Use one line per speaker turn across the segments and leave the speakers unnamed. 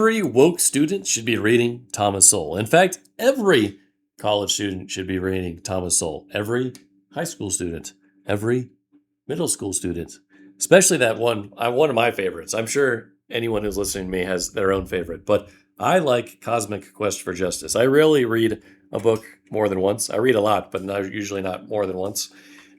Every woke student should be reading Thomas Sowell. In fact, every college student should be reading Thomas Sowell. Every high school student, every middle school student, especially that one of my favorites. I'm sure anyone who's listening to me has their own favorite, but I like Cosmic Quest for Justice. I rarely read a book more than once. I read a lot, but usually not more than once.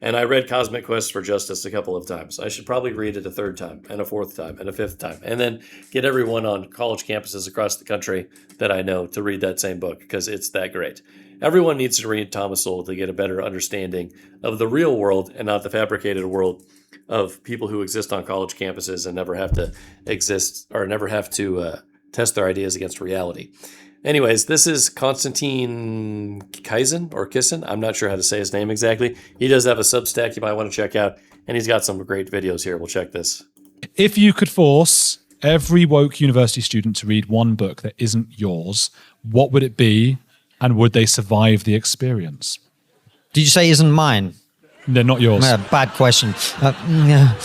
And I read Cosmic Quest for Justice a couple of times. I should probably read it a third time, and a fourth time, and a fifth time, and then get everyone on college campuses across the country that I know to read that same book, because it's that great. Everyone needs to read Thomas Sowell to get a better understanding of the real world and not the fabricated world of people who exist on college campuses and never have to exist or never have to test their ideas against reality. Anyways, this is Konstantin Kisin or Kisin. I'm not sure how to say his name exactly. He does have a Substack you might want to check out, and he's got some great videos here. We'll check this.
If you could force every woke university student to read one book that isn't yours, what would it be, and would they survive the experience?
Did you say isn't mine?
They're not yours.
Bad question. No.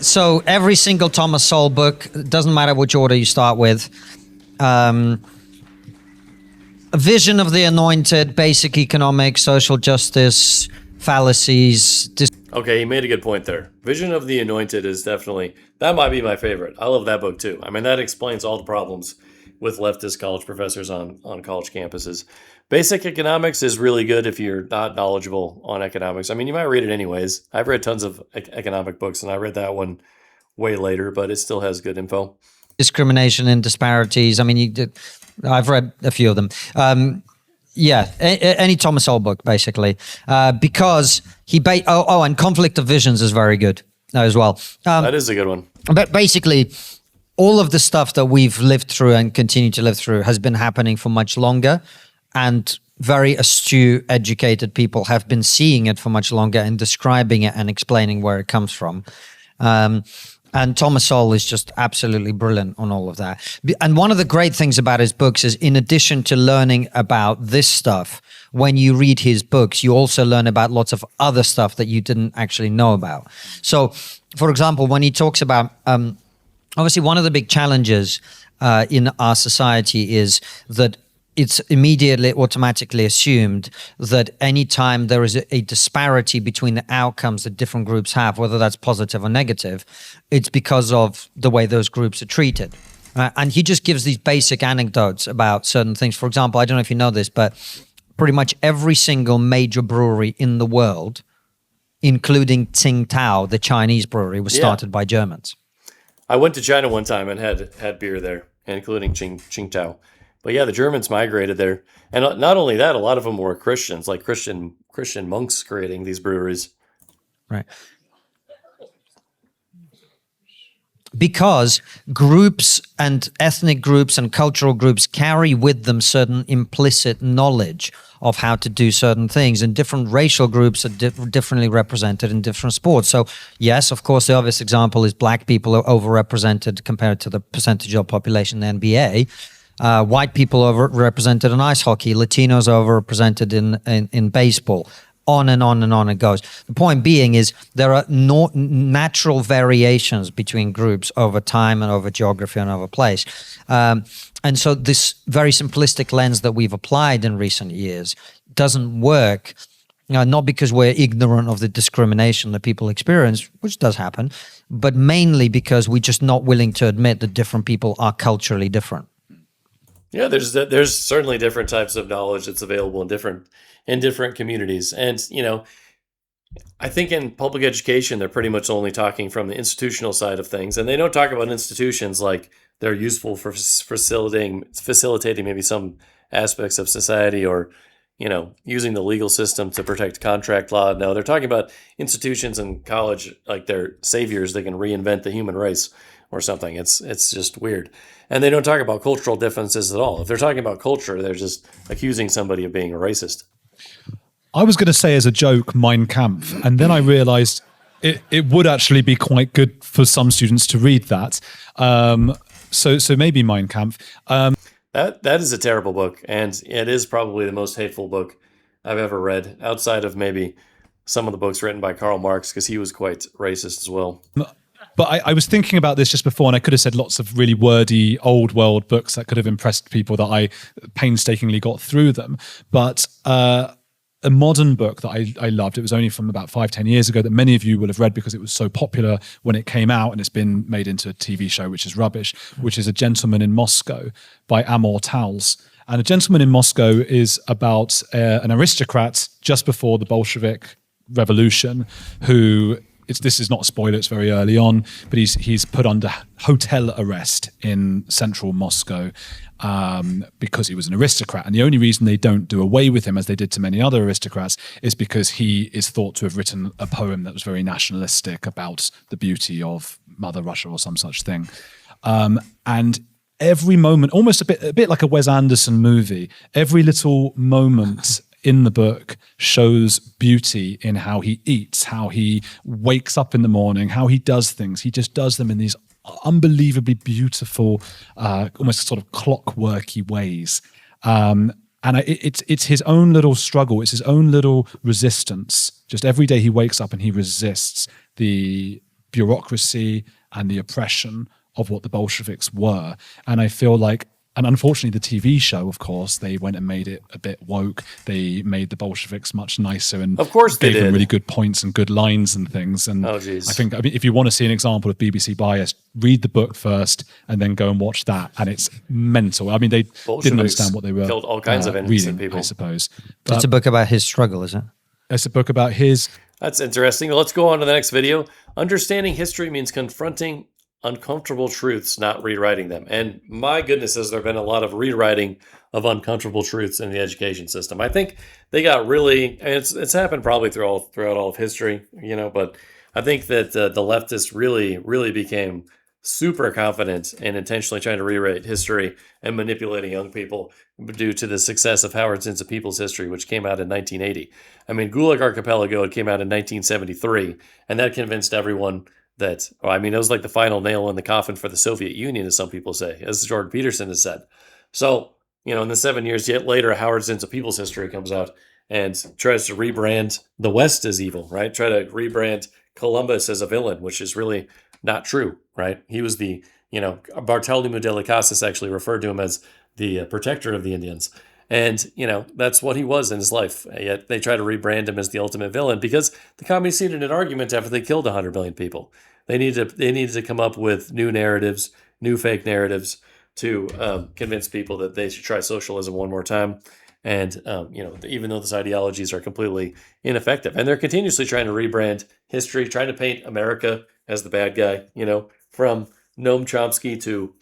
So every single Thomas Sowell book, doesn't matter which order you start with. A Vision of the Anointed, Basic Economics, Social Justice, Fallacies.
Okay, he made a good point there. Vision of the Anointed is definitely, that might be my favorite. I love that book too. I mean, that explains all the problems with leftist college professors on college campuses. Basic Economics is really good if you're not knowledgeable on economics. I mean, you might read it anyways. I've read tons of economic books, and I read that one way later, but it still has good info.
Discrimination and Disparities. I mean, I've read a few of them. Any Thomas Sowell book, basically, because and Conflict of Visions is very good as well.
That is a good one.
But basically, all of the stuff that we've lived through and continue to live through has been happening for much longer, and very astute, educated people have been seeing it for much longer and describing it and explaining where it comes from. And Thomas Sowell is just absolutely brilliant on all of that. And one of the great things about his books is, in addition to learning about this stuff, when you read his books, you also learn about lots of other stuff that you didn't actually know about. So, for example, when he talks about, obviously one of the big challenges in our society is that it's immediately automatically assumed that anytime there is a disparity between the outcomes that different groups have, whether that's positive or negative, it's because of the way those groups are treated. And he just gives these basic anecdotes about certain things. For example, I don't know if you know this, but pretty much every single major brewery in the world, including Tsingtao, the Chinese brewery, was started by Germans.
I went to China one time and had beer there, including Tsingtao. But yeah, the Germans migrated there. And not only that, a lot of them were Christians, like Christian monks creating these breweries.
Right. Because groups and ethnic groups and cultural groups carry with them certain implicit knowledge of how to do certain things, and different racial groups are differently represented in different sports. So yes, of course, the obvious example is black people are overrepresented compared to the percentage of population in the NBA. White people overrepresented in ice hockey, Latinos overrepresented in baseball, on and on and on it goes. The point being is there are no natural variations between groups over time and over geography and over place. And so this very simplistic lens that we've applied in recent years doesn't work, not because we're ignorant of the discrimination that people experience, which does happen, but mainly because we're just not willing to admit that different people are culturally different.
Yeah, there's certainly different types of knowledge that's available in different communities. And, I think in public education, they're pretty much only talking from the institutional side of things. And they don't talk about institutions like they're useful for facilitating maybe some aspects of society, or, using the legal system to protect contract law. No, they're talking about institutions in college like they're saviors. They can reinvent the human race or something. It's just weird. And they don't talk about cultural differences at all. If they're talking about culture, they're just accusing somebody of being a racist.
I was going to say as a joke, Mein Kampf, and then I realized it would actually be quite good for some students to read that. So maybe Mein Kampf.
That is a terrible book, and it is probably the most hateful book I've ever read, outside of maybe some of the books written by Karl Marx, because he was quite racist as well.
But I was thinking about this just before, and I could have said lots of really wordy old world books that could have impressed people that I painstakingly got through them. But a modern book that I loved, it was only from about 5-10 years ago, that many of you will have read because it was so popular when it came out, and it's been made into a TV show, which is rubbish, which is A Gentleman in Moscow by Amor Towles. And A Gentleman in Moscow is about an aristocrat just before the Bolshevik Revolution who, this is not a spoiler, it's very early on, but he's put under hotel arrest in central Moscow because he was an aristocrat. And the only reason they don't do away with him, as they did to many other aristocrats, is because he is thought to have written a poem that was very nationalistic about the beauty of Mother Russia or some such thing. And every moment, almost a bit like a Wes Anderson movie, every little moment in the book shows beauty in how he eats, how he wakes up in the morning, how he does things. He just does them in these unbelievably beautiful, almost sort of clockworky ways. It's his own little struggle. It's his own little resistance. Just every day he wakes up and he resists the bureaucracy and the oppression of what the Bolsheviks were. And I feel like, and unfortunately the TV show, of course, they went and made it a bit woke. They made the Bolsheviks much nicer and
of course they
gave
did.
them really good points and good lines and things. And I think, if you want to see an example of BBC bias, read the book first and then go and watch that. And it's mental. I mean, they didn't understand what they were
killed all kinds of innocent
reading,
people,
I suppose.
But it's a book about his struggle, is it?
It's a book about his...
That's interesting. Let's go on to the next video. Understanding history means confronting uncomfortable truths, not rewriting them. And my goodness, has there been a lot of rewriting of uncomfortable truths in the education system. I think they got really, and it's happened probably throughout all of history, but I think that the leftists really became super confident in intentionally trying to rewrite history and manipulating young people due to the success of Howard Zinn's A People's History, which came out in 1980. I mean, Gulag Archipelago, it came out in 1973, and that convinced everyone that, it was like the final nail in the coffin for the Soviet Union, as some people say, as Jordan Peterson has said. So, in the 7 years yet later, Howard Zinn's A People's History comes out and tries to rebrand the West as evil, right? Try to rebrand Columbus as a villain, which is really not true, right? He was the, Bartolomé de las Casas actually referred to him as the protector of the Indians. And, that's what he was in his life. Yet they try to rebrand him as the ultimate villain because the communists needed an argument after they killed 100 million people. They needed to come up with new narratives, new fake narratives to convince people that they should try socialism one more time. And, even though those ideologies are completely ineffective. And they're continuously trying to rebrand history, trying to paint America as the bad guy, from Noam Chomsky to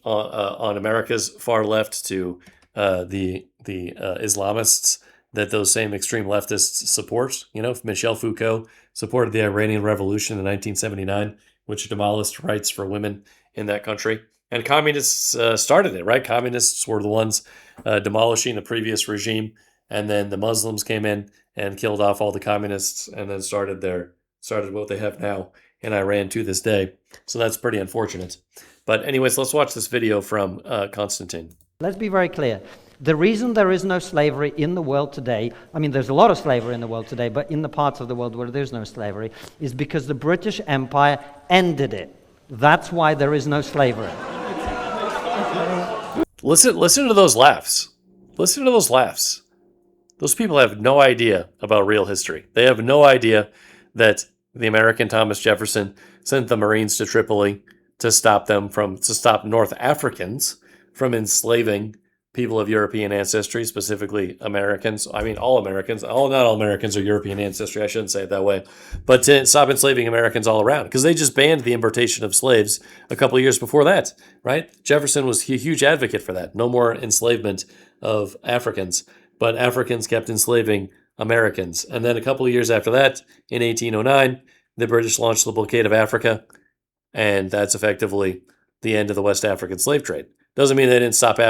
on America's far left to the Islamists that those same extreme leftists support. Michel Foucault supported the Iranian Revolution in 1979, which demolished rights for women in that country. And communists started it, right? Communists were the ones demolishing the previous regime, and then the Muslims came in and killed off all the communists, and then started what they have now in Iran to this day. So that's pretty unfortunate. But anyways, let's watch this video from Konstantin.
Let's be very clear. The reason there is no slavery in the world today, there's a lot of slavery in the world today, but in the parts of the world where there's no slavery, is because the British Empire ended it. That's why there is no slavery.
Listen to those laughs. Listen to those laughs. Those people have no idea about real history. They have no idea that the American Thomas Jefferson sent the Marines to Tripoli to stop North Africans from enslaving people of European ancestry, specifically Americans. All Americans. Not all Americans are European ancestry. I shouldn't say it that way. But to stop enslaving Americans all around, because they just banned the importation of slaves a couple of years before that, right? Jefferson was a huge advocate for that. No more enslavement of Africans, but Africans kept enslaving Americans. And then a couple of years after that, in 1809, the British launched the blockade of Africa, and that's effectively the end of the West African slave trade. Doesn't mean they didn't stop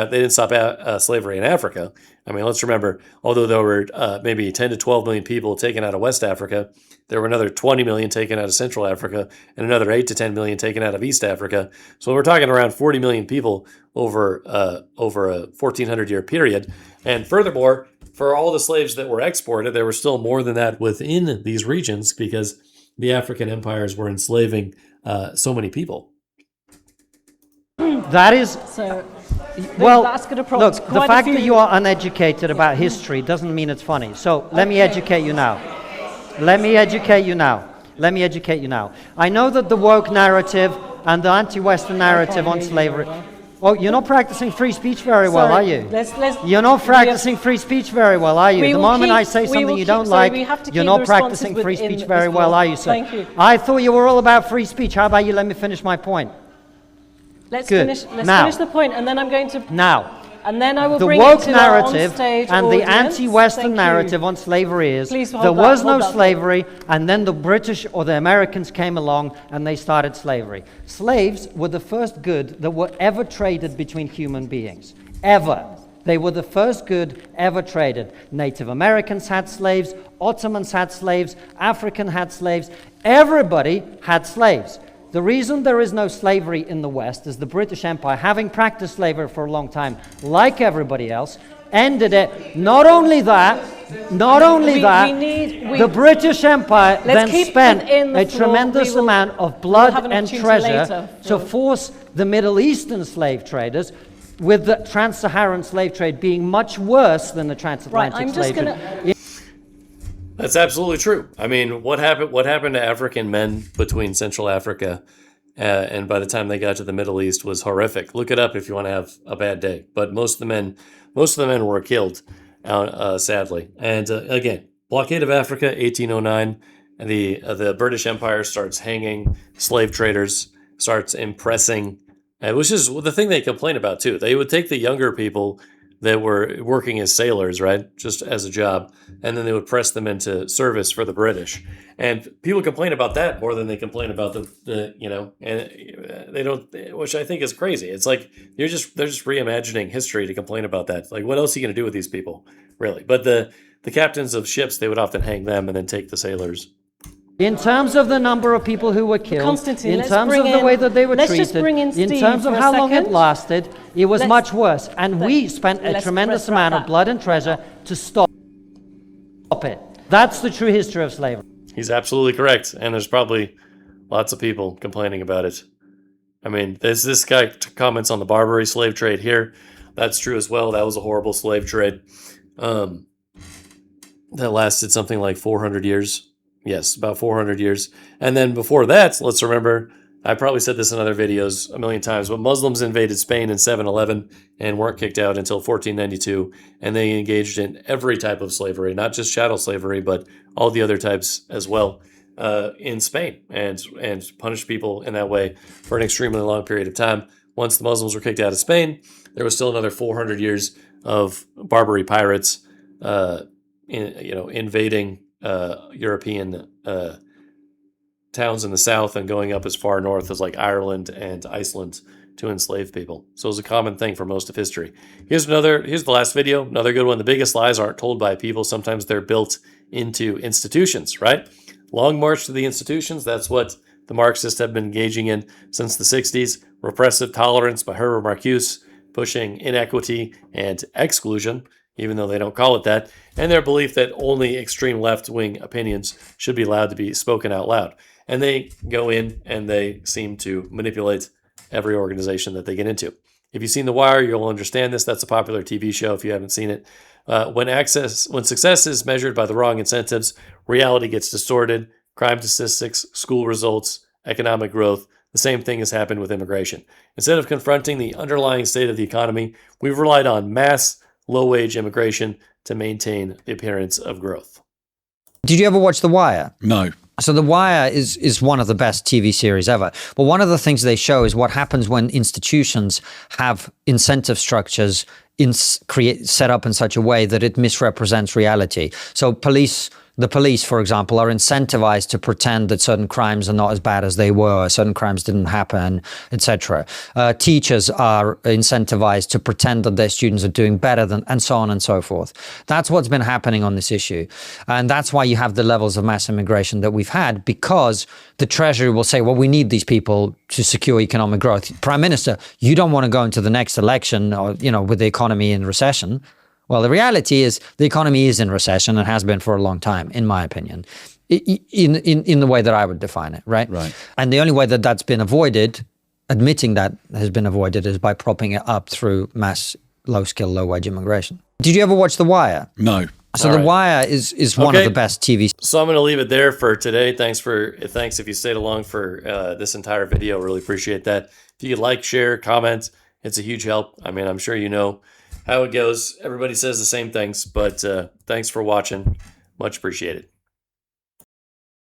slavery in Africa. Let's remember, although there were maybe 10 to 12 million people taken out of West Africa, there were another 20 million taken out of Central Africa and another 8 to 10 million taken out of East Africa. So we're talking around 40 million people over a 1,400-year period. And furthermore, for all the slaves that were exported, there were still more than that within these regions because the African empires were enslaving so many people.
That is,
So,
well,
that's going to
look,
prompt
the
quite
fact
a few.
that you are uneducated about history doesn't mean it's funny. So let me educate you now. Let me educate you now. Let me educate you now. I know that the woke narrative and the anti-Western narrative on
hear you
slavery.
very well.
Oh, you're not practicing free speech very well, are
Sorry,
you?
let's-
You're not practicing free speech very well, are you?
We
The
will
moment
keep-
I say
we
something
will
you
keep-
don't
sorry,
like,
we have to
you're
keep
not
the responses
practicing free
within
speech
this
very well,
block.
are you, sir?
Thank you.
I thought you were all about free speech. How about you let me finish my point?
Let's
Good.
finish. Let's
Now.
finish the point, and then I'm going to.
Now,
And then I will
the
bring
woke
it to our
narrative
on-stage
and the
audience.
anti-Western
Thank you.
narrative on slavery is
Please hold
there
that-
was no
hold that.
slavery, and then the British or the Americans came along and they started slavery. Slaves were the first good that were ever traded between human beings. Ever. They were the first good ever traded. Native Americans had slaves, Ottomans had slaves, African had slaves. Everybody had slaves. The reason there is no slavery in the West is the British Empire, having practiced slavery for a long time, like everybody else, ended it. Not only that, the British Empire
Let's
then
keep
spent
within the
a
floor.
tremendous
We will-
amount of
we'll
blood
have an
and
opportunity
treasure
later,
to
Phil.
force the Middle Eastern slave traders, with the trans-Saharan slave trade being much worse than the transatlantic
I'm just
slave
gonna-
trade.
That's absolutely true. I mean, what happened to African men between Central Africa and by the time they got to the Middle East was horrific. Look it up if you want to have a bad day. But most of the men were killed, sadly. And again, blockade of Africa, 1809, and the British Empire starts hanging slave traders, starts impressing, which is the thing they complain about too. They would take the younger people that were working as sailors, right, just as a job, and then they would press them into service for the British. And people complain about that more than they complain about and they don't, which I think is crazy. It's like they're just reimagining history to complain about that. Like, what else are you going to do with these people, really? But the captains of ships, they would often hang them and then take the sailors.
In terms of the number of people who were killed,
Constantine,
in
let's
terms
bring
of the
in-
way that they were
let's
treated,
just bring in
in
Steve
terms of
for a
how long it
second.
lasted, it was
Let's-
much worse. And we spent a
let's
tremendous
wrap
amount of
that.
blood and treasure to stop it. That's the true history of slavery.
He's absolutely correct, and there's probably lots of people complaining about it. I mean, this guy comments on the Barbary slave trade here. That's true as well. That was a horrible slave trade that lasted something like 400 years. Yes, about 400 years. And then before that, let's remember, I probably said this in other videos a million times, but Muslims invaded Spain in 711 and weren't kicked out until 1492. And they engaged in every type of slavery, not just chattel slavery, but all the other types as well in Spain, and punished people in that way for an extremely long period of time. Once the Muslims were kicked out of Spain, there was still another 400 years of Barbary pirates invading European towns in the south and going up as far north as like Ireland and Iceland to enslave people. So it was a common thing for most of history. Here's the last video, another good one. The biggest lies aren't told by people. Sometimes they're built into institutions, right? Long march to the institutions. That's what the Marxists have been engaging in since the 60s. Repressive tolerance by Herbert Marcuse, pushing inequity and exclusion, even though they don't call it that, and their belief that only extreme left-wing opinions should be allowed to be spoken out loud. And they go in and they seem to manipulate every organization that they get into. If you've seen The Wire, you'll understand this. That's a popular TV show if you haven't seen it. When success is measured by the wrong incentives, reality gets distorted. Crime statistics, school results, economic growth. The same thing has happened with immigration. Instead of confronting the underlying state of the economy, we've relied on mass, low-wage immigration to maintain the appearance of growth.
Did you ever watch The Wire?
No.
So The Wire is one of the best TV series ever. But one of the things they show is what happens when institutions have incentive structures set up in such a way that it misrepresents reality. So the police, for example, are incentivized to pretend that certain crimes are not as bad as they were, certain crimes didn't happen, etc. Teachers are incentivized to pretend that their students are doing better than, and so on and so forth. That's what's been happening on this issue. And that's why you have the levels of mass immigration that we've had, because the Treasury will say, well, we need these people to secure economic growth. Prime Minister, you don't want to go into the next election or, with the economy in recession. Well, the reality is the economy is in recession and has been for a long time, in my opinion. in the way that I would define it, right?
Right.
And the only way that that's been avoided, admitting that has been avoided, is by propping it up through mass low-skill, low-wage immigration. Did you ever watch The Wire?
No.
So
All
The
right.
Wire is one of
Okay.
the best TV.
So I'm going to leave it there for today. Thanks if you stayed along for this entire video. Really appreciate that. If you could like, share, comment, it's a huge help. I mean, I'm sure you know how it goes. Everybody says the same things, but thanks for watching. Much appreciated.